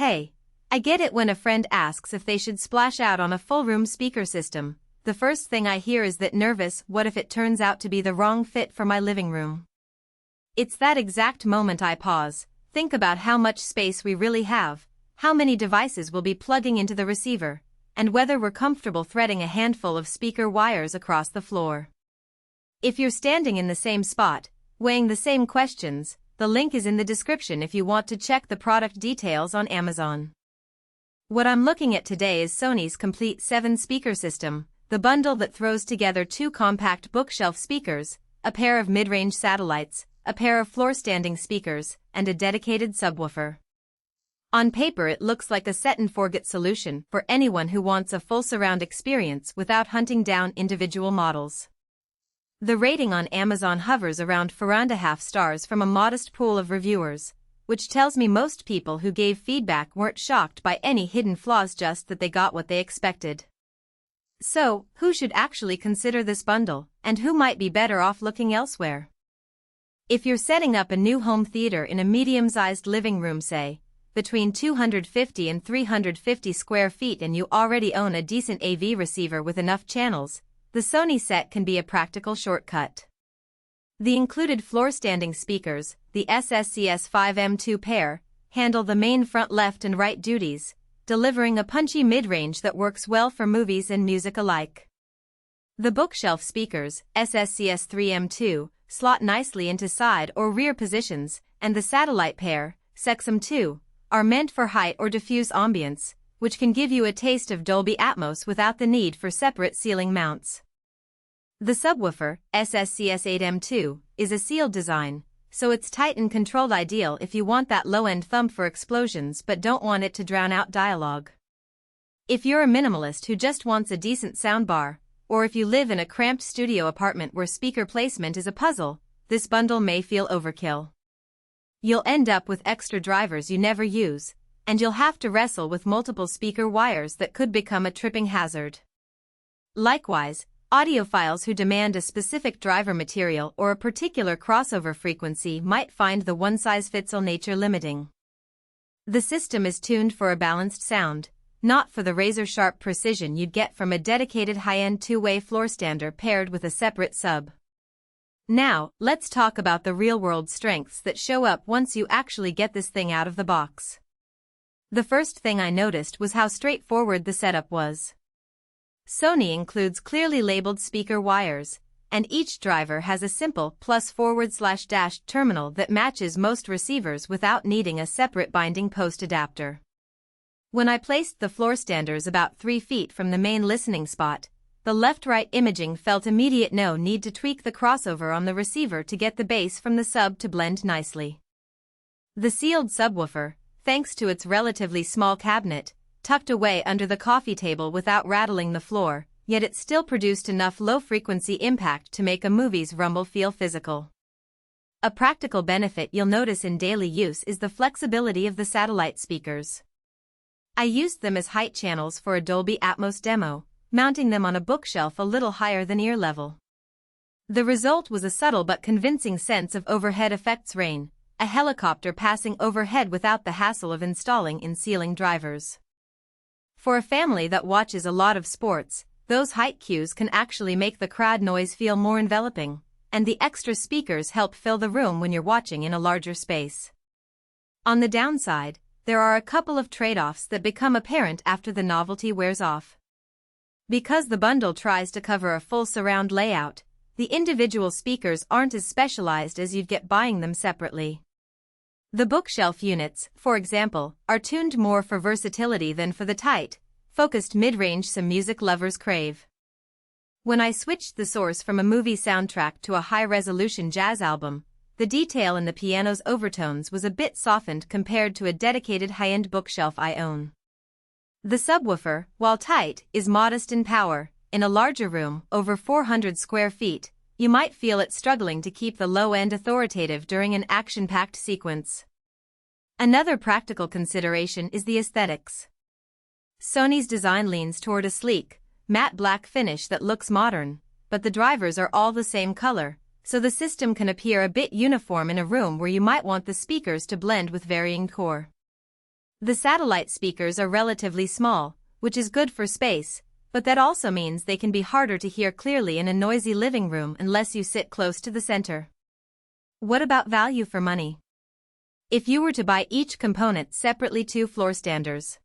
Hey, I get it when a friend asks if they should splash out on a full-room speaker system. The first thing I hear is that nervous what if it turns out to be the wrong fit for my living room. It's that exact moment I pause, think about how much space we really have, how many devices will be plugging into the receiver, and whether we're comfortable threading a handful of speaker wires across the floor. If you're standing in the same spot, weighing the same questions, the link is in the description if you want to check the product details on Amazon. What I'm looking at today is Sony's complete 7-speaker system, the bundle that throws together 2 compact bookshelf speakers, a pair of mid-range satellites, a pair of floor-standing speakers, and a dedicated subwoofer. On paper it looks like a set-and-forget solution for anyone who wants a full surround experience without hunting down individual models. The rating on Amazon hovers around 4.5 stars from a modest pool of reviewers, which tells me most people who gave feedback weren't shocked by any hidden flaws, just that they got what they expected. So, who should actually consider this bundle, and who might be better off looking elsewhere? If you're setting up a new home theater in a medium-sized living room, say, between 250 and 350 square feet, and you already own a decent AV receiver with enough channels, the Sony set can be a practical shortcut. The included floor-standing speakers, the SSCS3M2 pair, handle the main front left and right duties, delivering a punchy mid-range that works well for movies and music alike. The bookshelf speakers, SSCS3M2, slot nicely into side or rear positions, and the satellite pair, SSCS3M2, are meant for height or diffuse ambience, which can give you a taste of Dolby Atmos without the need for separate ceiling mounts. The subwoofer, SSCS3M2, is a sealed design, so it's tight and controlled, ideal if you want that low-end thump for explosions but don't want it to drown out dialogue. If you're a minimalist who just wants a decent soundbar, or if you live in a cramped studio apartment where speaker placement is a puzzle, this bundle may feel overkill. You'll end up with extra drivers you never use, and you'll have to wrestle with multiple speaker wires that could become a tripping hazard. Likewise, audiophiles who demand a specific driver material or a particular crossover frequency might find the one-size-fits-all nature limiting. The system is tuned for a balanced sound, not for the razor-sharp precision you'd get from a dedicated high-end 2-way floor-stander paired with a separate sub. Now, let's talk about the real-world strengths that show up once you actually get this thing out of the box. The first thing I noticed was how straightforward the setup was. Sony includes clearly labeled speaker wires, and each driver has a simple +/- terminal that matches most receivers without needing a separate binding post adapter. When I placed the floor standers about 3 feet from the main listening spot, the left-right imaging felt immediate, no need to tweak the crossover on the receiver to get the bass from the sub to blend nicely. The sealed subwoofer, thanks to its relatively small cabinet, tucked away under the coffee table without rattling the floor, yet it still produced enough low-frequency impact to make a movie's rumble feel physical. A practical benefit you'll notice in daily use is the flexibility of the satellite speakers. I used them as height channels for a Dolby Atmos demo, mounting them on a bookshelf a little higher than ear level. The result was a subtle but convincing sense of overhead effects, rain, a helicopter passing overhead without the hassle of installing in-ceiling drivers. For a family that watches a lot of sports, those height cues can actually make the crowd noise feel more enveloping, and the extra speakers help fill the room when you're watching in a larger space. On the downside, there are a couple of trade-offs that become apparent after the novelty wears off. Because the bundle tries to cover a full surround layout, the individual speakers aren't as specialized as you'd get buying them separately. The bookshelf units, for example, are tuned more for versatility than for the tight, focused mid-range some music lovers crave. When I switched the source from a movie soundtrack to a high-resolution jazz album, the detail in the piano's overtones was a bit softened compared to a dedicated high-end bookshelf I own. The subwoofer, while tight, is modest in power. In a larger room, over 400 square feet, you might feel it struggling to keep the low-end authoritative during an action-packed sequence. Another practical consideration is the aesthetics. Sony's design leans toward a sleek, matte black finish that looks modern, but the drivers are all the same color, so the system can appear a bit uniform in a room where you might want the speakers to blend with varying core. The satellite speakers are relatively small, which is good for space, but that also means they can be harder to hear clearly in a noisy living room unless you sit close to the center. What about value for money? If you were to buy each component separately, 2 floor standers,